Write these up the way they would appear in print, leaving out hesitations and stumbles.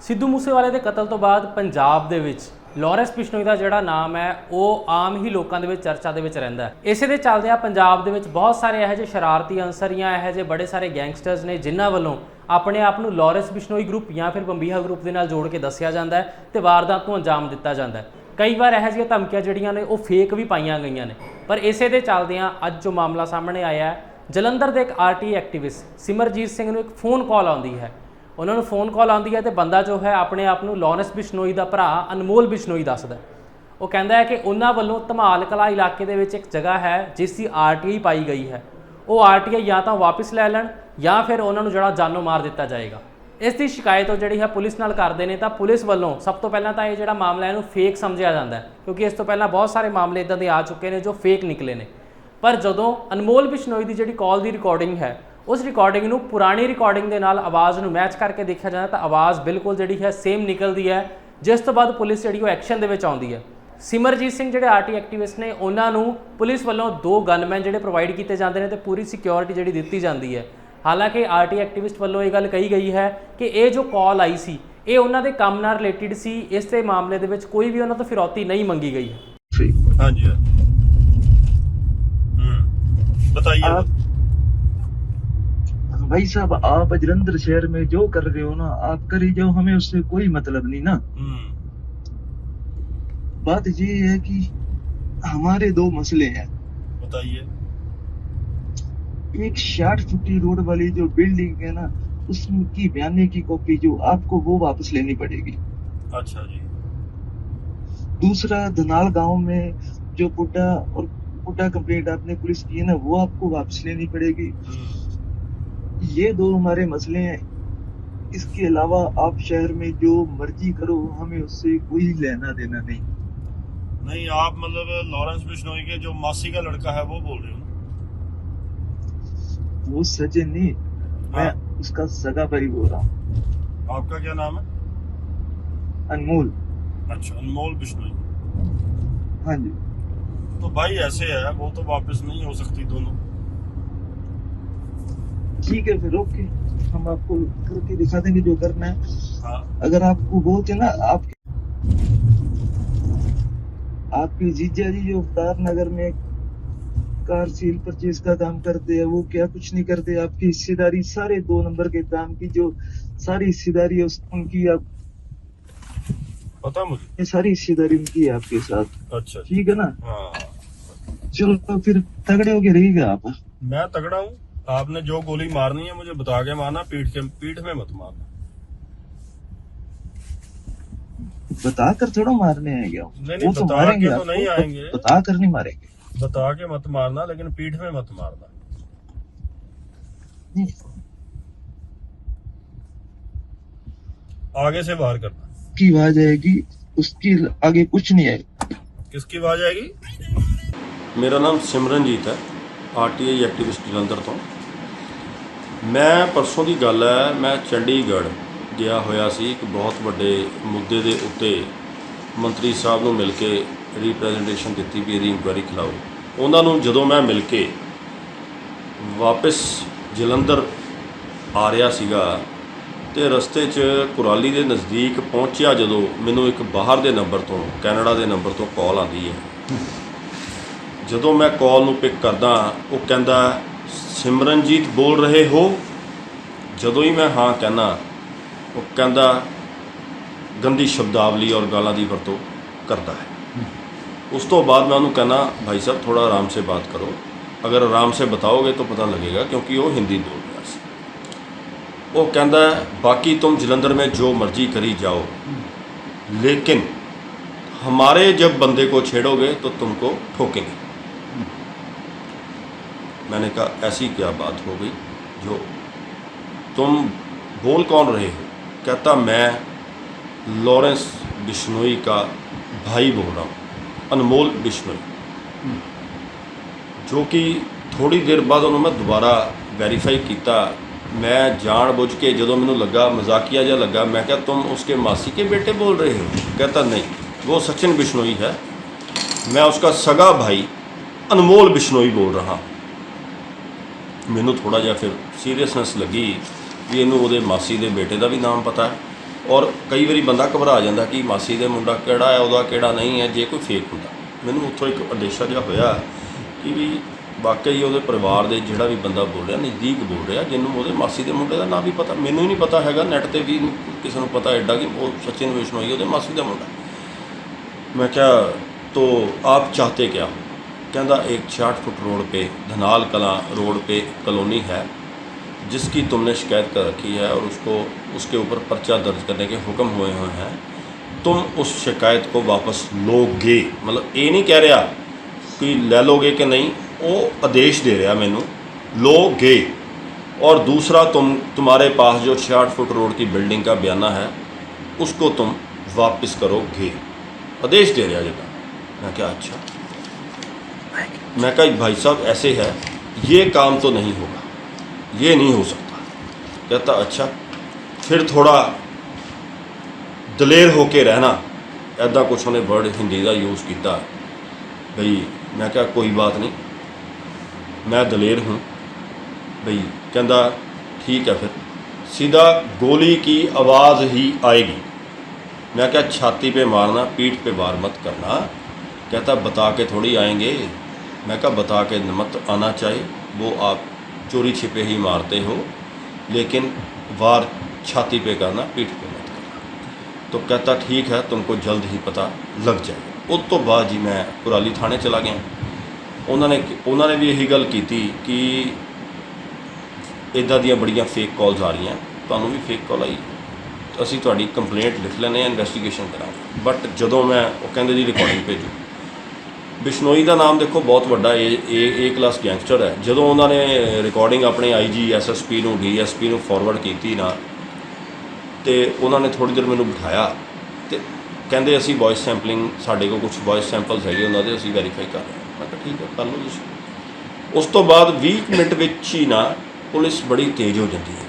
ਸਿੱਧੂ ਮੂਸੇਵਾਲੇ ਦੇ ਕਤਲ ਤੋਂ ਬਾਅਦ ਪੰਜਾਬ ਦੇ ਵਿੱਚ ਲਾਰੈਂਸ ਬਿਸ਼ਨੋਈ ਦਾ ਜਿਹੜਾ ਨਾਮ ਹੈ ਉਹ ਆਮ ਹੀ ਲੋਕਾਂ ਦੇ ਵਿੱਚ ਚਰਚਾ ਦੇ ਵਿੱਚ ਰਹਿੰਦਾ ਹੈ। ਇਸੇ ਦੇ ਚੱਲਦਿਆਂ ਪੰਜਾਬ ਦੇ ਵਿੱਚ ਬਹੁਤ ਸਾਰੇ ਇਹੋ ਜਿਹੇ ਸ਼ਰਾਰਤੀ ਅਨਸਰ ਜਾਂ ਇਹੋ ਜਿਹੇ ਬੜੇ ਸਾਰੇ ਗੈਂਗਸਟਰਸ ਨੇ ਜਿਨ੍ਹਾਂ ਵੱਲੋਂ ਆਪਣੇ ਆਪ ਨੂੰ ਲਾਰੈਂਸ ਬਿਸ਼ਨੋਈ ਗਰੁੱਪ ਜਾਂ ਫਿਰ ਬੰਬੀਹਾ ਗਰੁੱਪ ਦੇ ਨਾਲ ਜੋੜ ਕੇ ਦੱਸਿਆ ਜਾਂਦਾ ਹੈ ਤੇ ਵਾਰਦਾਤ ਨੂੰ ਅੰਜਾਮ ਦਿੱਤਾ ਜਾਂਦਾ ਹੈ। ਕਈ ਵਾਰ ਇਹੋ ਜਿਹੀਆਂ ਧਮਕੀਆਂ ਜਿਹੜੀਆਂ ਨੇ ਉਹ ਫੇਕ ਵੀ ਪਾਈਆਂ ਗਈਆਂ ਨੇ, ਪਰ ਇਸੇ ਦੇ ਚੱਲਦਿਆਂ ਅੱਜ ਜੋ ਮਾਮਲਾ ਸਾਹਮਣੇ ਆਇਆ ਹੈ, ਜਲੰਧਰ ਦੇ ਇੱਕ ਆਰਟੀ ਐਕਟਿਵਿਸਟ ਸਿਮਰਜੀਤ ਸਿੰਘ ਨੂੰ ਇੱਕ ਫੋਨ ਕਾਲ ਆਉਂਦੀ ਹੈ। ਉਹਨਾਂ ਨੂੰ ਫੋਨ ਕਾਲ ਆਉਂਦੀ ਹੈ ਤੇ ਬੰਦਾ ਜੋ ਹੈ ਆਪਣੇ ਆਪ ਨੂੰ ਲਾਰੈਂਸ ਬਿਸ਼ਨੋਈ ਦਾ ਭਰਾ ਅਨਮੋਲ ਬਿਸ਼ਨੋਈ ਦੱਸਦਾ। ਉਹ ਕਹਿੰਦਾ ਹੈ ਕਿ ਉਹਨਾਂ ਵੱਲੋਂ ਧਮਾਲ ਕਲਾਂ ਇਲਾਕੇ ਦੇ ਵਿੱਚ ਇੱਕ ਜਗ੍ਹਾ ਹੈ ਜਿਸ ਦੀ ਆਰਟੀਆਈ ਪਾਈ ਗਈ ਹੈ, ਉਹ ਆਰਟੀਆਈ ਜਾਂ ਤਾਂ ਵਾਪਸ ਲੈ ਲੈਣ ਜਾਂ ਫਿਰ ਉਹਨਾਂ ਨੂੰ ਜਿਹੜਾ ਜਾਨੋਂ ਮਾਰ ਦਿੱਤਾ ਜਾਏਗਾ। ਇਸ ਦੀ ਸ਼ਿਕਾਇਤ ਉਹ ਜਿਹੜੀ ਹੈ ਪੁਲਿਸ ਨਾਲ ਕਰਦੇ ਨੇ ਤਾਂ ਪੁਲਿਸ ਵੱਲੋਂ ਸਭ ਤੋਂ ਪਹਿਲਾਂ ਤਾਂ ਇਹ ਜਿਹੜਾ ਮਾਮਲਾ ਇਹਨੂੰ ਫੇਕ ਸਮਝਿਆ ਜਾਂਦਾ ਹੈ, ਕਿਉਂਕਿ ਇਸ ਤੋਂ ਪਹਿਲਾਂ ਬਹੁਤ ਸਾਰੇ ਮਾਮਲੇ ਇੱਦਾਂ ਦੇ ਆ ਚੁੱਕੇ ਨੇ ਜੋ ਫੇਕ ਨਿਕਲੇ ਨੇ। ਪਰ ਜਦੋਂ ਅਨਮੋਲ ਬਿਸ਼ਨੋਈ ਦੀ ਜਿਹੜੀ ਕਾਲ ਦੀ ਰਿਕਾਰਡਿੰਗ ਹੈ ਉਸ ਰਿਕਾਰਡਿੰਗ ਨੂੰ ਪੁਰਾਣੀ ਰਿਕਾਰਡਿੰਗ ਦੇ ਨਾਲ ਆਵਾਜ਼ ਨੂੰ ਮੈਚ ਕਰਕੇ ਦੇਖਿਆ ਜਾਂਦਾ ਤਾਂ ਆਵਾਜ਼ ਬਿਲਕੁਲ ਜਿਹੜੀ ਹੈ ਸੇਮ ਨਿਕਲਦੀ ਹੈ, ਜਿਸ ਤੋਂ ਬਾਅਦ ਪੁਲਿਸ ਜਿਹੜੀ ਉਹ ਐਕਸ਼ਨ ਦੇ ਵਿੱਚ ਆਉਂਦੀ ਹੈ। ਸਿਮਰਜੀਤ ਸਿੰਘ ਜਿਹੜੇ ਆਰਟੀ ਐਕਟਿਵਿਸਟ ਨੇ ਉਹਨਾਂ ਨੂੰ ਪੁਲਿਸ ਵੱਲੋਂ 2 ਗਨਮੈਨ ਜਿਹੜੇ ਪ੍ਰੋਵਾਈਡ ਕੀਤੇ ਜਾਂਦੇ ਨੇ ਤੇ ਪੂਰੀ ਸਿਕਿਉਰਿਟੀ ਜਿਹੜੀ ਦਿੱਤੀ ਜਾਂਦੀ ਹੈ। ਹਾਲਾਂਕਿ ਆਰਟੀ ਐਕਟਿਵਿਸਟ ਵੱਲੋਂ ਇਹ ਗੱਲ ਕਹੀ ਗਈ ਹੈ ਕਿ ਇਹ ਜੋ ਕਾਲ ਆਈ ਸੀ ਇਹ ਉਹਨਾਂ ਦੇ ਕੰਮ ਨਾਲ ਰਿਲੇਟਿਡ ਸੀ, ਇਸ ਦੇ ਮਾਮਲੇ ਦੇ ਵਿੱਚ ਕੋਈ ਵੀ ਉਹਨਾਂ ਤੋਂ ਫਿਰੌਤੀ ਨਹੀਂ ਮੰਗੀ गई है। हाँ जी बताइए भाई साहब, आप जलंधर शहर में जो कर रहे हो ना आप करी जाओ, हमें उससे कोई मतलब नहीं ना। बात ये है कि हमारे 2 मसले हैं। बताइए। एक 60 फुटी रोड वाली जो बिल्डिंग है ना उसकी बयाने की कॉपी जो आपको वो वापस लेनी पड़ेगी। अच्छा जी। दूसरा धनाल गांव में जो पुट्टा कंप्लेंट आपने पुलिस की है ना वो आपको वापस लेनी पड़ेगी। ये 2 हमारे मसले हैं। इसके अलावा आप शहर में जो मर्जी करो, हमें उससे कोई लेना देना नहीं। नहीं, आप मतलब लॉरेंस बिश्नोई के जो मासी का लड़का है वो बोल रहे हो ना? वो सचिन नहीं, मैं उसका सगा भाई बोल रहा हूँ। आपका क्या नाम है? अनमोल। अच्छा, अनमोल बिश्नोई। हाँ जी। तो भाई ऐसे है, वो तो वापस नहीं हो सकती दोनों। ठीक है फिर ओके, हम आपको करके दिखा देंगे जो करना है। हाँ। अगर आपको बोलते ना आपके जीजा जी जो अवतार नगर में कार सील परचेज का काम करते हैं वो क्या कुछ नहीं करते। आपकी हिस्सेदारी सारे 2 नंबर के काम की जो सारी हिस्सेदारी है उनकी आप पता मुझे, ये सारी हिस्सेदारी उनकी है आपके साथ। अच्छा ठीक है ना। हाँ। चलो तो फिर तगड़े होके रहिएगा आप। मैं तगड़ा हूँ। आपने जो गोली मारनी है मुझे बता के मारना, पीठ में मत मारना। बताकर थोड़ा मारने आएंगे हम। नहीं, वो तो बता मारेंगे के तो आपको, नहीं आएंगे। बता कर नहीं मारेंगे। बता के मत मारना, लेकिन पीठ में मत मारना। आगे से बाहर करना। की आवाज आएगी, उसकी आगे कुछ नहीं आएगा। किसकी आवाज आएगी? मेरा नाम सिमरनजीत है, आरटीआई एक्टिविस्ट जलंधर तो। मैं परसों की गल है, मैं चंडीगढ़ गया होया सी एक बहुत बड़े मुद्दे के उत्ते मंत्री साहब को मिल के रिप्रैजेंटेशन दी भी यदि इंक्वायरी खिलाओ। उन्होंने जदों मैं मिल के वापस जलंधर आ रहा सीगा ते रस्ते च कुराली के नज़दीक पहुँचा जदों मैनू एक बाहर के नंबर तो कैनेडा के नंबर तो कॉल आती है। जदों मैं कॉल नूं पिक करदा वो कहंदा सिमरनजीत बोल रहे हो। जदों ही मैं हाँ कहना वो कहंदा गंदी शब्दावली और गालां दी वरतों करता है। उस तो बाद मैं उन्होंने कहना भाई साहब थोड़ा आराम से बात करो, अगर आराम से बताओगे तो पता लगेगा, क्योंकि वो हिंदी बोल रहा है। वो कहंदा बाकी तुम जलंधर में जो मर्जी करी जाओ, लेकिन हमारे जब बंदे को छेड़ोगे तो तुमको ठोकेंगे। मैंने कहा ऐसी क्या बात हो गई जो तुम बोल कौन रहे हो? कहता मैं लॉरेंस बिश्नोई का भाई बोल रहा हूँ, अनमोल बिश्नोई। जो कि थोड़ी देर बाद उन्होंने मैं दोबारा वेरीफाई किया। मैं जानबूझ के जो मैनू लगा मजाकिया जा लगा, मैं क्या तुम उसके मासी के बेटे बोल रहे हो? कहता नहीं, वो सचिन बिश्नोई है, मैं उसका सगा भाई अनमोल बिश्नोई बोल रहा हूँ। मैनू थोड़ा जिहा फिर सीरीयसनेस लगी भी इनू वो मासी के बेटे का भी नाम पता है ਔਰ ਕਈ ਵਾਰੀ ਬੰਦਾ ਘਬਰਾ ਜਾਂਦਾ ਕਿ ਮਾਸੀ ਦੇ ਮੁੰਡਾ ਕਿਹੜਾ ਹੈ, ਉਹਦਾ ਕਿਹੜਾ ਨਹੀਂ ਹੈ, ਜੇ ਕੋਈ ਫੇਕ ਹੁੰਦਾ। ਮੈਨੂੰ ਉੱਥੋਂ ਇੱਕ ਅੰਦੇਸ਼ਾ ਜਿਹਾ ਹੋਇਆ ਕਿ ਵੀ ਵਾਕਈ ਉਹਦੇ ਪਰਿਵਾਰ ਦੇ ਜਿਹੜਾ ਵੀ ਬੰਦਾ ਬੋਲ ਰਿਹਾ ਨਜ਼ਦੀਕ ਬੋਲ ਰਿਹਾ, ਜਿਹਨੂੰ ਉਹਦੇ ਮਾਸੀ ਦੇ ਮੁੰਡੇ ਦਾ ਨਾਂ ਵੀ ਪਤਾ, ਮੈਨੂੰ ਹੀ ਨਹੀਂ ਪਤਾ ਹੈਗਾ, ਨੈੱਟ 'ਤੇ ਵੀ ਕਿਸੇ ਨੂੰ ਪਤਾ ਐਡਾ ਕਿ ਉਹ सचिन बिश्नोई ਉਹਦੇ ਮਾਸੀ ਦਾ ਮੁੰਡਾ। मैं क्या तो आप चाहते क्या हो? कहता एक 66 फुट रोड पे धनाल कलां रोड पे कॉलोनी है जिसकी तुमने शिकायत कर रखी है और उसके ऊपर पर्चा दर्ज करने के हुक्म हुए हैं, तुम उस शिकायत को वापस लोगे। मतलब ये नहीं कह रहा कि ले लोगे कि नहीं, वो आदेश दे रहा मैनू लोगे। और दूसरा तुम्हारे पास जो 66 फुट रोड की बिल्डिंग का बयाना है उसको तुम वापस करोगे, आदेश दे रहा जगह। मैं क्या अच्छा, मैं कहा भाई साहब ऐसे है, ये काम तो नहीं होगा, ये नहीं हो सकता। कहता अच्छा फिर थोड़ा दलेर होके रहना, ऐदा कुछ उन्हें वर्ड हिंदी का यूज़ किया भाई। मैं क्या कोई बात नहीं, मैं दलेर हूँ भाई। कहता ठीक है, फिर सीधा गोली की आवाज़ ही आएगी। मैं क्या छाती पे मारना, पीठ पे वार मत करना। कहता बता के थोड़ी आएंगे। मैं क्या बता के मत आना चाहिए, वो आप चोरी छिपे ही मारते हो, लेकिन वार छाती पे करना, पीठ पे मत करना। तो कहता ठीक है, तुमको जल्द ही पता लग जाएगा। उस तो बाद जी मैं कुराली थाने चला गया। उन्होंने भी यही गल की कि इदां दियां बड़ियां फेक कॉल्स आ रही हैं, तुहानूं भी फेक कॉल आई, ਅਸੀਂ ਤੁਹਾਡੀ ਕੰਪਲੇਂਟ ਲਿਖ ਲੈਂਦੇ ਹਾਂ, ਇਨਵੈਸਟੀਗੇਸ਼ਨ ਕਰਾਂਗੇ। ਬਟ ਜਦੋਂ ਮੈਂ ਉਹ ਕਹਿੰਦੇ ਜੀ ਰਿਕਾਰਡਿੰਗ ਭੇਜੋ। ਬਿਸ਼ਨੋਈ ਦਾ ਨਾਮ ਦੇਖੋ ਬਹੁਤ ਵੱਡਾ ਏ ਕਲਾਸ ਗੈਂਗਸਟਰ ਹੈ। ਜਦੋਂ ਉਹਨਾਂ ਨੇ ਰਿਕਾਰਡਿੰਗ ਆਪਣੇ IG SSP ਨੂੰ DSP ਨੂੰ ਫਾਰਵਰਡ ਕੀਤੀ ਨਾ, ਤੇ ਉਹਨਾਂ ਨੇ ਥੋੜ੍ਹੀ ਦੇਰ ਮੈਨੂੰ ਬਿਠਾਇਆ ਤੇ ਕਹਿੰਦੇ ਅਸੀਂ ਵੌਇਸ ਸੈਂਪਲਿੰਗ, ਸਾਡੇ ਕੋਲ ਕੁਝ ਵੌਇਸ ਸੈਂਪਲਸ ਹੈਗੇ ਉਹਨਾਂ ਦੇ, ਅਸੀਂ ਵੈਰੀਫਾਈ ਕਰ ਰਹੇ ਹਾਂ। ਮੈਂ ਕਿਹਾ ਠੀਕ ਹੈ, ਕਰ ਲਓ ਤੁਸੀਂ। ਉਸ ਤੋਂ ਬਾਅਦ 20 ਮਿੰਟ ਵਿੱਚ ਹੀ ਨਾ ਪੁਲਿਸ ਬੜੀ ਤੇਜ਼ ਹੋ ਜਾਂਦੀ ਹੈ।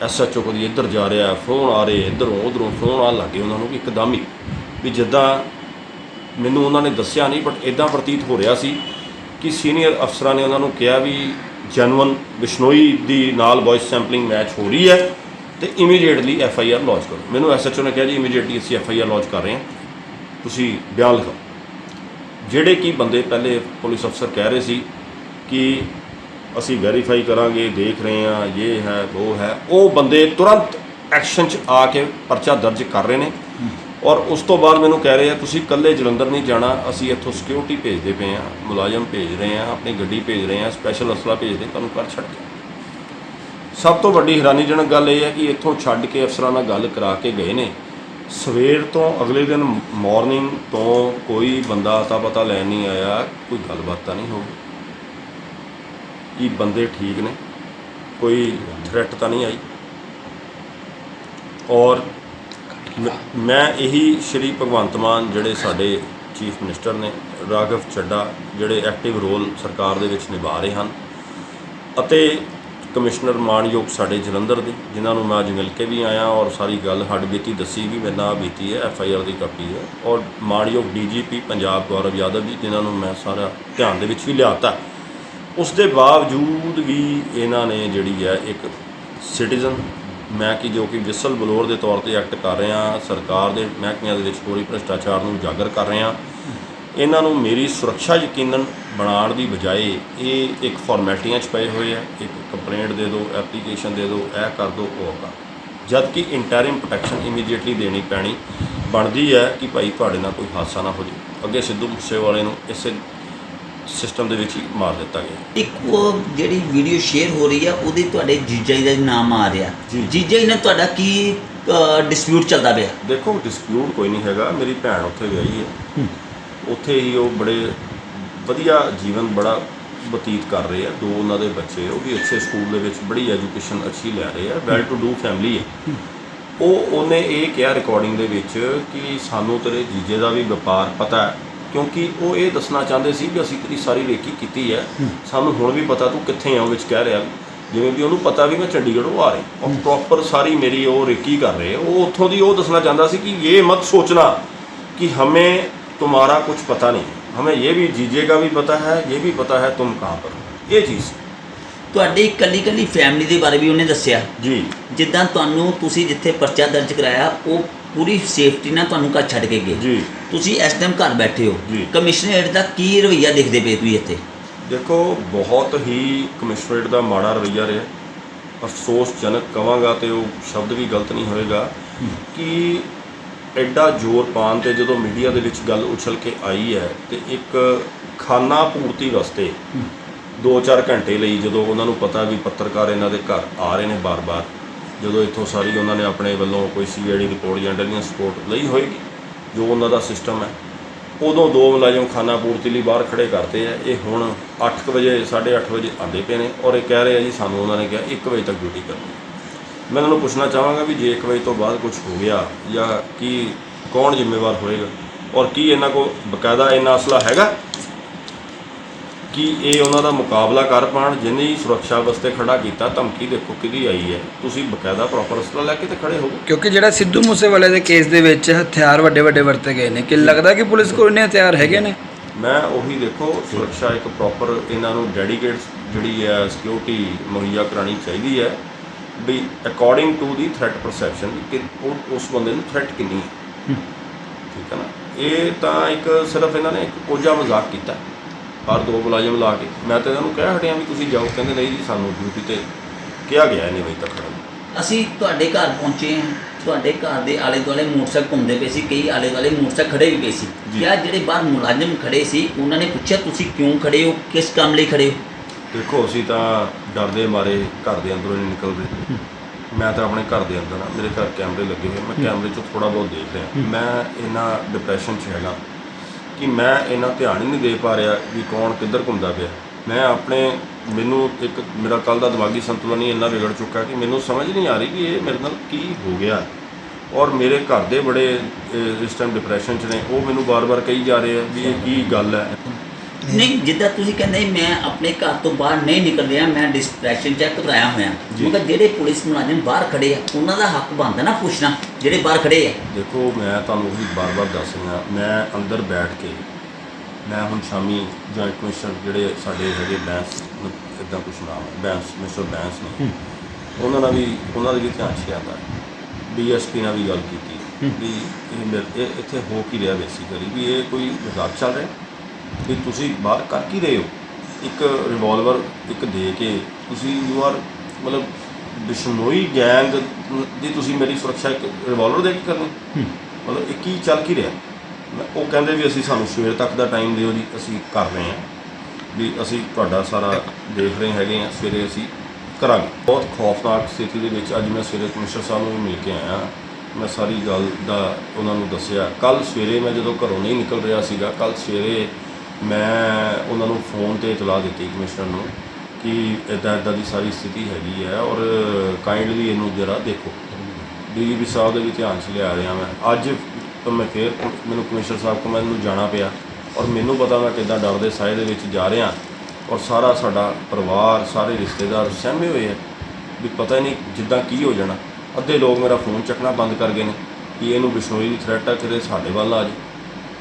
SHO ਕਦੀ ਇੱਧਰ ਜਾ ਰਿਹਾ, ਫੋਨ ਆ ਰਹੇ ਇੱਧਰੋਂ ਉੱਧਰੋਂ, ਫੋਨ ਆਉਣ ਲੱਗ ਗਏ ਉਹਨਾਂ ਨੂੰ ਇੱਕਦਮ ਹੀ, ਵੀ ਜਿੱਦਾਂ ਮੈਨੂੰ ਉਹਨਾਂ ਨੇ ਦੱਸਿਆ ਨਹੀਂ ਬਟ ਇੱਦਾਂ ਪ੍ਰਤੀਤ ਹੋ ਰਿਹਾ ਸੀ ਕਿ ਸੀਨੀਅਰ ਅਫਸਰਾਂ ਨੇ ਉਹਨਾਂ ਨੂੰ ਕਿਹਾ ਵੀ ਜੈਨੂਅਨ ਬਿਸ਼ਨੋਈ ਦੀ ਨਾਲ ਵੌਇਸ ਸੈਂਪਲਿੰਗ ਮੈਚ ਹੋ ਰਹੀ ਹੈ ਅਤੇ ਇਮੀਡੀਏਟਲੀ FIR ਲੌਂਚ ਕਰੋ। ਮੈਨੂੰ SHO ਨੇ ਕਿਹਾ ਜੀ ਇਮੀਡੀਏਟਲੀ ਅਸੀਂ FIR ਲੌਂਚ ਕਰ ਰਹੇ ਹਾਂ, ਤੁਸੀਂ ਬਿਆਨ ਲਿਖਾਓ। ਜਿਹੜੇ ਕਿ ਬੰਦੇ ਪਹਿਲੇ ਪੁਲਿਸ ਅਫਸਰ ਕਹਿ ਰਹੇ ਸੀ ਕਿ ਅਸੀਂ ਵੈਰੀਫਾਈ ਕਰਾਂਗੇ, ਦੇਖ ਰਹੇ ਹਾਂ, ਇਹ ਹੈ ਉਹ ਹੈ, ਉਹ ਬੰਦੇ ਤੁਰੰਤ ਐਕਸ਼ਨ 'ਚ ਆ ਕੇ ਪਰਚਾ ਦਰਜ ਕਰ ਰਹੇ ਨੇ। ਔਰ ਉਸ ਤੋਂ ਬਾਅਦ ਮੈਨੂੰ ਕਹਿ ਰਹੇ ਆ ਤੁਸੀਂ ਇਕੱਲੇ ਜਲੰਧਰ ਨਹੀਂ ਜਾਣਾ, ਅਸੀਂ ਇੱਥੋਂ ਸਿਕਿਉਰਿਟੀ ਭੇਜਦੇ ਪਏ ਹਾਂ, ਮੁਲਾਜ਼ਮ ਭੇਜ ਰਹੇ ਹਾਂ, ਆਪਣੀ ਗੱਡੀ ਭੇਜ ਰਹੇ ਹਾਂ, ਸਪੈਸ਼ਲ ਅਸਲਾ ਭੇਜਦੇ, ਤੁਹਾਨੂੰ ਘਰ ਛੱਡ ਕੇ। ਸਭ ਤੋਂ ਵੱਡੀ ਹੈਰਾਨੀਜਨਕ ਗੱਲ ਇਹ ਹੈ ਕਿ ਇੱਥੋਂ ਛੱਡ ਕੇ ਅਫਸਰਾਂ ਨਾਲ ਗੱਲ ਕਰਾ ਕੇ ਗਏ ਨੇ। ਸਵੇਰ ਤੋਂ ਅਗਲੇ ਦਿਨ ਮਾਰਨਿੰਗ ਤੋਂ ਕੋਈ ਬੰਦਾ ਅਤਾ ਪਤਾ ਲੈਣ ਨਹੀਂ ਆਇਆ, ਕੋਈ ਗੱਲਬਾਤ ਤਾਂ ਨਹੀਂ ਹੋ ਗਈ ਕਿ ਬੰਦੇ ਠੀਕ ਨੇ, ਕੋਈ ਥ੍ਰੈਟ ਤਾਂ ਨਹੀਂ ਆਈ। ਔਰ ਮੈਂ ਇਹੀ ਸ਼੍ਰੀ ਭਗਵੰਤ ਮਾਨ ਜਿਹੜੇ ਸਾਡੇ ਚੀਫ ਮਿਨਿਸਟਰ ਨੇ, ਰਾਘਵ ਚੱਡਾ ਜਿਹੜੇ ਐਕਟਿਵ ਰੋਲ ਸਰਕਾਰ ਦੇ ਵਿੱਚ ਨਿਭਾ ਰਹੇ ਹਨ, ਅਤੇ ਕਮਿਸ਼ਨਰ ਮਾਣਯੋਗ ਸਾਡੇ ਜਲੰਧਰ ਦੇ, ਜਿਨ੍ਹਾਂ ਨੂੰ ਮੈਂ ਅੱਜ ਮਿਲ ਕੇ ਵੀ ਆਇਆ ਔਰ ਸਾਰੀ ਗੱਲ ਹੱਡ ਬੀਤੀ ਦੱਸੀ ਵੀ ਮੇਰੇ ਨਾਲ ਬੀਤੀ ਹੈ, FIR ਦੀ ਕਾਪੀ ਹੈ। ਔਰ ਮਾਣਯੋਗ DGP ਪੰਜਾਬ ਗੌਰਵ ਯਾਦਵ ਜੀ, ਜਿਨ੍ਹਾਂ ਨੂੰ ਮੈਂ ਸਾਰਾ ਧਿਆਨ ਦੇ ਵਿੱਚ ਵੀ ਲਿਆਤਾ। ਉਸ ਦੇ ਬਾਵਜੂਦ ਵੀ ਇਹਨਾਂ ਨੇ ਜਿਹੜੀ ਹੈ ਇੱਕ ਸਿਟੀਜ਼ਨ, ਮੈਂ ਕਿ ਜੋ ਕਿ ਵਿਸਲ ਬਲੋਰ ਦੇ ਤੌਰ 'ਤੇ ਐਕਟ ਕਰ ਰਿਹਾ, ਸਰਕਾਰ ਦੇ ਮਹਿਕਮਿਆਂ ਦੇ ਵਿੱਚ ਹੋ ਰਹੀ ਭ੍ਰਿਸ਼ਟਾਚਾਰ ਨੂੰ ਉਜਾਗਰ ਕਰ ਰਿਹਾ। ਇਹਨਾਂ ਨੂੰ ਮੇਰੀ ਸੁਰੱਖਿਆ ਯਕੀਨਨ ਬਣਾਉਣ ਦੀ ਬਜਾਏ ਇਹ ਇੱਕ ਫਾਰਮੈਲਟੀਆਂ 'ਚ ਪਏ ਹੋਏ ਆ, ਇੱਕ ਕੰਪਲੇਂਟ ਦੇ ਦਿਓ, ਐਪਲੀਕੇਸ਼ਨ ਦੇ ਦਿਓ, ਇਹ ਕਰ ਦਿਓ, ਉਹ ਕਰ, ਜਦ ਕਿ ਇੰਟੈਰਿਮ ਪ੍ਰੋਟੈਕਸ਼ਨ ਇਮੀਡੀਏਟਲੀ ਦੇਣੀ ਪੈਣੀ ਬਣਦੀ ਹੈ ਕਿ ਭਾਈ ਤੁਹਾਡੇ ਨਾਲ ਕੋਈ ਹਾਦਸਾ ਨਾ ਹੋ ਜਾਵੇ। ਅੱਗੇ ਸਿੱਧੂ ਮੂਸੇਵਾਲੇ ਨੂੰ ਇਸੇ ਸਿਸਟਮ ਦੇ ਵਿੱਚ ਹੀ ਮਾਰ ਦਿੱਤਾ ਗਿਆ। ਇੱਕ ਉਹ ਜਿਹੜੀ ਵੀਡੀਓ ਸ਼ੇਅਰ ਹੋ ਰਹੀ ਆ ਉਹਦੇ ਤੁਹਾਡੇ ਜੀਜਾ ਜੀ ਦਾ ਨਾਮ ਆ ਰਿਹਾ, ਜੀਜਾ ਜੀ ਨਾਲ ਤੁਹਾਡਾ ਕੀ ਡਿਸਪਿਊਟ ਚੱਲਦਾ ਪਿਆ? ਦੇਖੋ ਡਿਸਪਿਊਟ ਕੋਈ ਨਹੀਂ ਹੈਗਾ, ਮੇਰੀ ਭੈਣ ਉੱਥੇ ਵਿਆਹੀ ਹੈ, ਉੱਥੇ ਹੀ ਉਹ ਬੜੇ ਵਧੀਆ ਜੀਵਨ ਬੜਾ ਬਤੀਤ ਕਰ ਰਹੇ ਆ। 2 ਉਹਨਾਂ ਦੇ ਬੱਚੇ, ਉਹ ਵੀ ਅੱਛੇ ਸਕੂਲ ਦੇ ਵਿੱਚ ਬੜੀ ਐਜੂਕੇਸ਼ਨ ਅੱਛੀ ਲੈ ਰਹੇ ਆ, ਵੈਲ ਟੂ ਡੂ ਫੈਮਿਲੀ ਹੈ। ਉਹਨੇ ਇਹ ਕਿਹਾ ਰਿਕਾਰਡਿੰਗ ਦੇ ਵਿੱਚ ਕਿ ਸਾਨੂੰ ਤੇਰੇ ਜੀਜੇ ਦਾ ਵੀ ਵਪਾਰ ਪਤਾ ਹੈ, ਕਿਉਂਕਿ ਉਹ ਇਹ ਦੱਸਣਾ ਚਾਹੁੰਦੇ ਸੀ ਵੀ ਅਸੀਂ ਤੇਰੀ ਸਾਰੀ ਰੇਕੀ ਕੀਤੀ ਹੈ, ਸਾਨੂੰ ਹੁਣ ਵੀ ਪਤਾ ਤੂੰ ਕਿੱਥੇ ਆ। ਉਹ ਵਿੱਚ ਕਹਿ ਰਿਹਾ ਜਿਵੇਂ ਵੀ ਉਹਨੂੰ ਪਤਾ ਵੀ ਮੈਂ ਚੰਡੀਗੜ੍ਹੋਂ ਆ ਰਿਹਾ, ਔਰ ਪ੍ਰੋਪਰ ਸਾਰੀ ਮੇਰੀ ਉਹ ਰੇਕੀ ਕਰ ਰਹੇ। ਉਹ ਉੱਥੋਂ ਦੀ ਉਹ ਦੱਸਣਾ ਚਾਹੁੰਦਾ ਸੀ ਕਿ ਇਹ ਮਤ सोचना कि हमें तुम्हारा कुछ पता नहीं, हमें ये भी जीजे का भी पता है, ये भी पता है तुम कहाँ पर हो, ये चीज़। ਤੁਹਾਡੀ ਇਕੱਲੀ ਫੈਮਿਲੀ ਦੇ ਬਾਰੇ ਵੀ ਉਹਨੇ ਦੱਸਿਆ ਜੀ ਜਿੱਦਾਂ ਤੁਹਾਨੂੰ ਤੁਸੀਂ ਜਿੱਥੇ ਪਰਚਾ ਦਰਜ ਕਰਾਇਆ ਉਹ ਪੂਰੀ ਸੇਫਟੀ ਨਾਲ ਤੁਹਾਨੂੰ ਘਰ ਛੱਡ ਕੇ ਗਏ ਜੀ ਤੁਸੀਂ ਇਸ ਟਾਈਮ ਘਰ ਬੈਠੇ ਹੋ ਜੀ। ਕਮਿਸ਼ਨਰੇਟ ਦਾ ਕੀ ਰਵੱਈਆ ਦੇਖਦੇ ਪਏ ਤੁਸੀਂ ਇੱਥੇ? ਦੇਖੋ ਬਹੁਤ ਹੀ ਕਮਿਸ਼ਨਰੇਟ ਦਾ ਮਾੜਾ ਰਵੱਈਆ ਰਿਹਾ, ਅਫਸੋਸਜਨਕ ਕਹਾਂਗਾ ਤੇ ਉਹ ਸ਼ਬਦ ਵੀ ਗਲਤ ਨਹੀਂ ਹੋਏਗਾ ਕਿ ਐਡਾ ਜ਼ੋਰ ਪਾਉਣ ਤੇ ਜਦੋਂ ਮੀਡੀਆ ਦੇ ਵਿੱਚ ਗੱਲ ਉਛਲ ਕੇ ਆਈ ਹੈ ਤੇ ਇੱਕ ਖਾਨਾ ਪੂਰਤੀ ਵਾਸਤੇ 2-4 ਘੰਟੇ ਲਈ ਜਦੋਂ ਉਹਨਾਂ ਨੂੰ ਪਤਾ ਵੀ ਪੱਤਰਕਾਰ ਇਹਨਾਂ ਦੇ ਘਰ ਆ ਰਹੇ ਨੇ ਬਾਰ-ਬਾਰ, ਜਦੋਂ ਇੱਥੋਂ ਸਾਰੀ ਉਹਨਾਂ ਨੇ ਆਪਣੇ ਵੱਲੋਂ ਕੋਈ ਸੀਆਈਡੀ ਰਿਪੋਰਟ ਜਾਂ ਇੰਟੈਲੀਜੈਂਸ ਰਿਪੋਰਟ ਲਈ ਹੋਏਗੀ ਜੋ ਉਹਨਾਂ ਦਾ ਸਿਸਟਮ ਹੈ, ਉਦੋਂ 2 ਮੁਲਾਜ਼ਮ ਖਾਨਾ ਪੂਰਤੀ ਲਈ ਬਾਹਰ ਖੜੇ ਕਰਦੇ ਆ। ਇਹ ਹੁਣ 8 ਵਜੇ 8:30 ਵਜੇ ਆਉਂਦੇ ਪਏ ਨੇ ਔਰ ਇਹ ਕਹਿ ਰਹੇ ਆ ਜੀ ਸਾਨੂੰ ਉਹਨਾਂ ਨੇ ਕਿਹਾ 1 ਵਜੇ ਤੱਕ ਡਿਊਟੀ ਕਰਨੀ। ਮੈਂ ਉਹਨਾਂ ਨੂੰ ਪੁੱਛਣਾ ਚਾਹਾਂਗਾ ਵੀ ਜੇ 1 ਵਜੇ ਤੋਂ ਬਾਅਦ ਕੁਝ ਹੋ ਗਿਆ ਜਾਂ ਕੀ ਕੌਣ ਜ਼ਿੰਮੇਵਾਰ ਹੋਏਗਾ ਔਰ ਕੀ ਇਹਨਾਂ ਕੋਲ ਬਕਾਇਦਾ ਇੰਨਾ ਅਸਲਾ ਹੈਗਾ ਕਿ ਇਹ ਉਹਨਾਂ ਦਾ ਮੁਕਾਬਲਾ ਕਰ ਪਾਉਣ? ਜਿੰਨੀ ਸੁਰੱਖਿਆ ਵਾਸਤੇ ਖੜਾ ਕੀਤਾ, ਧਮਕੀ ਦੇਖੋ ਕਿਹਦੀ ਆਈ ਹੈ, ਤੁਸੀਂ ਬਕਾਇਦਾ ਪ੍ਰੋਪਰ ਅਸਲਾ ਲੈ ਕੇ ਤੇ ਖੜੇ ਹੋ। ਕਿਉਂਕਿ ਜਿਹੜਾ ਸਿੱਧੂ ਮੂਸੇਵਾਲੇ ਦੇ ਕੇਸ ਦੇ ਵਿੱਚ ਹਥਿਆਰ ਵੱਡੇ ਵਰਤੇ ਗਏ ਨੇ, ਕਿ ਲੱਗਦਾ ਕਿ ਪੁਲਿਸ ਕੋਲ ਇੰਨੇ ਹਥਿਆਰ ਹੈਗੇ ਨੇ? ਮੈਂ ਉਹੀ ਦੇਖੋ ਸੁਰੱਖਿਆ ਇੱਕ ਪ੍ਰੋਪਰ ਇਹਨਾਂ ਨੂੰ ਡੈਡੀਕੇਟ ਜਿਹੜੀ ਹੈ ਸਿਕਿਉਰਿਟੀ ਮੁਹੱਈਆ ਕਰਾਉਣੀ ਚਾਹੀਦੀ ਹੈ ਵੀ according to the threat perception ਕਿ ਉਸ ਬੰਦੇ ਨੂੰ ਥ੍ਰੈਟ ਕਿੰਨੀ ਹੈ। ਠੀਕ ਹੈ ਨਾ, ਇਹ ਤਾਂ ਇੱਕ ਸਿਰਫ ਇਹਨਾਂ ਨੇ ਇੱਕ ਕੋਝਾ ਮਜ਼ਾਕ ਕੀਤਾ ਪਰ 2 ਮੁਲਾਜ਼ਮ ਲਾ ਕੇ। ਮੈਂ ਤਾਂ ਇਹਨਾਂ ਨੂੰ ਕਹਿ ਹਟਿਆ ਵੀ ਤੁਸੀਂ ਜਾਓ, ਕਹਿੰਦੇ ਨਹੀਂ ਜੀ ਸਾਨੂੰ ਡਿਊਟੀ ਤੇ ਕਿਹਾ ਗਿਆ ਇੰਨੇ ਵਜੇ ਤੱਕ ਖੜ੍ਹਨ। ਅਸੀਂ ਤੁਹਾਡੇ ਘਰ ਪਹੁੰਚੇ ਹਾਂ, ਤੁਹਾਡੇ ਘਰ ਦੇ ਆਲੇ ਦੁਆਲੇ ਮੋਟਰਸਾਈਕਲ ਘੁੰਮਦੇ ਪਏ ਸੀ, ਕਈ ਆਲੇ ਦੁਆਲੇ ਮੋਟਰਸਾਈਕਲ ਖੜੇ ਵੀ ਪਏ ਸੀ। ਕਿਆ ਜਿਹੜੇ ਬਾਹਰ ਮੁਲਾਜ਼ਮ ਖੜੇ ਸੀ ਉਹਨਾਂ ਨੇ ਪੁੱਛਿਆ ਤੁਸੀਂ ਕਿਉਂ ਖੜੇ ਹੋ, ਕਿਸ ਕੰਮ ਲਈ ਖੜੇ ਹੋ? ਦੇਖੋ ਅਸੀਂ ਤਾਂ ਡਰਦੇ ਮਾਰੇ ਘਰ ਦੇ ਅੰਦਰੋਂ ਨਹੀਂ ਨਿਕਲਦੇ। ਮੈਂ ਤਾਂ ਆਪਣੇ ਘਰ ਦੇ ਅੰਦਰ ਆ, ਮੇਰੇ ਘਰ ਕੈਮਰੇ ਲੱਗੇ ਹੋਏ, ਮੈਂ ਕੈਮਰੇ 'ਚੋਂ ਥੋੜ੍ਹਾ ਬਹੁਤ ਦੇਖ ਰਿਹਾ। ਮੈਂ ਇਹਨਾਂ ਡਿਪਰੈਸ਼ਨ 'ਚ ਹੈਗਾ ਕਿ ਮੈਂ ਇੰਨਾ ਧਿਆਨ ਹੀ ਨਹੀਂ ਦੇ ਪਾ ਰਿਹਾ ਵੀ ਕੌਣ ਕਿੱਧਰ ਘੁੰਮਦਾ ਪਿਆ। ਮੈਂ ਮੈਨੂੰ ਇੱਕ ਮੇਰਾ ਕੱਲ੍ਹ ਦਾ ਦਿਮਾਗੀ ਸੰਤੁਲਨ ਹੀ ਇੰਨਾ ਵਿਗੜ ਚੁੱਕਾ ਕਿ ਮੈਨੂੰ ਸਮਝ ਨਹੀਂ ਆ ਰਹੀ ਕਿ ਇਹ ਮੇਰੇ ਨਾਲ ਕੀ ਹੋ ਗਿਆ। ਔਰ ਮੇਰੇ ਘਰ ਦੇ ਬੜੇ ਇਸ ਟਾਈਮ ਡਿਪਰੈਸ਼ਨ 'ਚ ਨੇ, ਉਹ ਮੈਨੂੰ ਬਾਰ-ਬਾਰ ਕਹੀ ਜਾ ਰਹੇ ਆ ਵੀ ਇਹ ਕੀ ਗੱਲ ਹੈ। ਨਹੀਂ, ਜਿੱਦਾਂ ਤੁਸੀਂ ਕਹਿੰਦੇ ਮੈਂ ਆਪਣੇ ਘਰ ਤੋਂ ਬਾਹਰ ਨਹੀਂ ਨਿਕਲ ਰਿਹਾ, ਮੈਂ ਡਿਸਪਰੈਸ਼ਨ ਚੈੱਕ ਕਰਾਇਆ ਹੋਇਆ, ਮਗਰ ਜਿਹੜੇ ਪੁਲਿਸ ਮੁਲਾਜ਼ਮ ਬਾਹਰ ਖੜੇ ਆ ਉਹਨਾਂ ਦਾ ਹੱਕ ਬਣਦਾ ਨਾ ਪੁੱਛਣਾ ਜਿਹੜੇ ਬਾਹਰ ਖੜੇ ਆ। ਦੇਖੋ ਮੈਂ ਤੁਹਾਨੂੰ ਉਹੀ ਬਾਰ-ਬਾਰ ਦੱਸ ਰਿਹਾ, ਮੈਂ ਅੰਦਰ ਬੈਠ ਕੇ ਮੈਂ ਹੁਣ ਸ਼ਾਮੀ ਜੁਆਇੰਟ ਕਮਿਸ਼ਨਰ ਜਿਹੜੇ ਸਾਡੇ ਹੈਗੇ ਬੈਂਸ ਇੱਦਾਂ ਕੁਛ ਨਾਮ ਹੈ ਬੈਂਸ ਮਿਸਟਰ ਬੈਂਸ ਨੇ, ਉਹਨਾਂ ਦਾ ਵੀ ਧਿਆਨ 'ਚ ਆਉਂਦਾ। DSP ਨਾਲ ਵੀ ਗੱਲ ਕੀਤੀ ਵੀ ਇਹ ਇੱਥੇ ਹੋ ਕੀ ਰਿਹਾ ਬੇਸਿਕਲੀ, ਵੀ ਇਹ ਕੋਈ ਮਜ਼ਾਕ ਚੱਲ ਰਿਹਾ ਵੀ ਤੁਸੀਂ ਬਾਹਰ ਕਰ ਕੀ ਰਹੇ ਹੋ। ਇੱਕ ਰਿਵਾਲਵਰ ਇੱਕ ਦੇ ਕੇ ਤੁਸੀਂ ਯੂ ਆਰ ਮਤਲਬ ਬਿਸ਼ਨੋਈ ਗੈਂਗ ਦੀ ਤੁਸੀਂ ਮੇਰੀ ਸੁਰੱਖਿਆ ਇੱਕ ਰਿਵਾਲਵਰ ਦੇ ਕੇ ਕਰਨੀ, ਮਤਲਬ ਇਹ ਕੀ ਚੱਲ ਕੀ ਰਿਹਾ। ਉਹ ਕਹਿੰਦੇ ਵੀ ਅਸੀਂ ਸਾਨੂੰ ਸਵੇਰ ਤੱਕ ਦਾ ਟਾਈਮ ਦਿਓ ਜੀ, ਅਸੀਂ ਕਰ ਰਹੇ ਹਾਂ ਵੀ ਅਸੀਂ ਤੁਹਾਡਾ ਸਾਰਾ ਦੇਖ ਰਹੇ ਹੈਗੇ ਹਾਂ, ਸਵੇਰੇ ਅਸੀਂ ਕਰਾਂਗੇ। ਬਹੁਤ ਖੌਫਨਾਕ ਸਥਿਤੀ ਦੇ ਵਿੱਚ ਅੱਜ ਮੈਂ ਸਵੇਰੇ ਕਮਿਸ਼ਨਰ ਸਾਹਿਬ ਨੂੰ ਵੀ ਮਿਲ ਕੇ ਆਇਆ, ਮੈਂ ਸਾਰੀ ਗੱਲ ਦਾ ਉਹਨਾਂ ਨੂੰ ਦੱਸਿਆ। ਕੱਲ੍ਹ ਸਵੇਰੇ ਮੈਂ ਜਦੋਂ ਘਰੋਂ ਨਹੀਂ ਨਿਕਲ ਰਿਹਾ ਸੀਗਾ, ਕੱਲ੍ਹ ਸਵੇਰੇ ਮੈਂ ਉਹਨਾਂ ਨੂੰ ਫੋਨ 'ਤੇ ਇਤਲਾਹ ਦਿੱਤੀ ਕਮਿਸ਼ਨਰ ਨੂੰ ਕਿ ਇੱਦਾਂ ਦੀ ਸਾਰੀ ਸਥਿਤੀ ਹੈਗੀ ਹੈ ਔਰ ਕਾਈਂਡਲੀ ਇਹਨੂੰ ਜ਼ਰਾ ਦੇਖੋ। DGP ਸਾਹਿਬ ਦੇ ਵੀ ਧਿਆਨ 'ਚ ਲਿਆ ਰਿਹਾ ਮੈਂ। ਅੱਜ ਤਾਂ ਮੈਂ ਫਿਰ ਮੈਨੂੰ ਕਮਿਸ਼ਨਰ ਸਾਹਿਬ ਕੋਲ ਮੈਨੂੰ ਜਾਣਾ ਪਿਆ ਔਰ ਮੈਨੂੰ ਪਤਾ ਮੈਂ ਕਿੱਦਾਂ ਡਰ ਦੇ ਸਾਏ ਦੇ ਵਿੱਚ ਜਾ ਰਿਹਾ ਔਰ ਸਾਰਾ ਸਾਡਾ ਪਰਿਵਾਰ ਸਾਰੇ ਰਿਸ਼ਤੇਦਾਰ ਸਹਿਮੇ ਹੋਏ ਹੈ ਵੀ ਪਤਾ ਹੀ ਨਹੀਂ ਜਿੱਦਾਂ ਕੀ ਹੋ ਜਾਣਾ। ਅੱਧੇ ਲੋਕ ਮੇਰਾ ਫੋਨ ਚੱਕਣਾ ਬੰਦ ਕਰ ਗਏ ਨੇ ਕਿ ਇਹਨੂੰ ਬਿਸ਼ਨੋਈ ਦੀ ਥ੍ਰੈਟ ਆ, ਕਿਤੇ ਸਾਡੇ ਵੱਲ ਆ ਜਾਏ।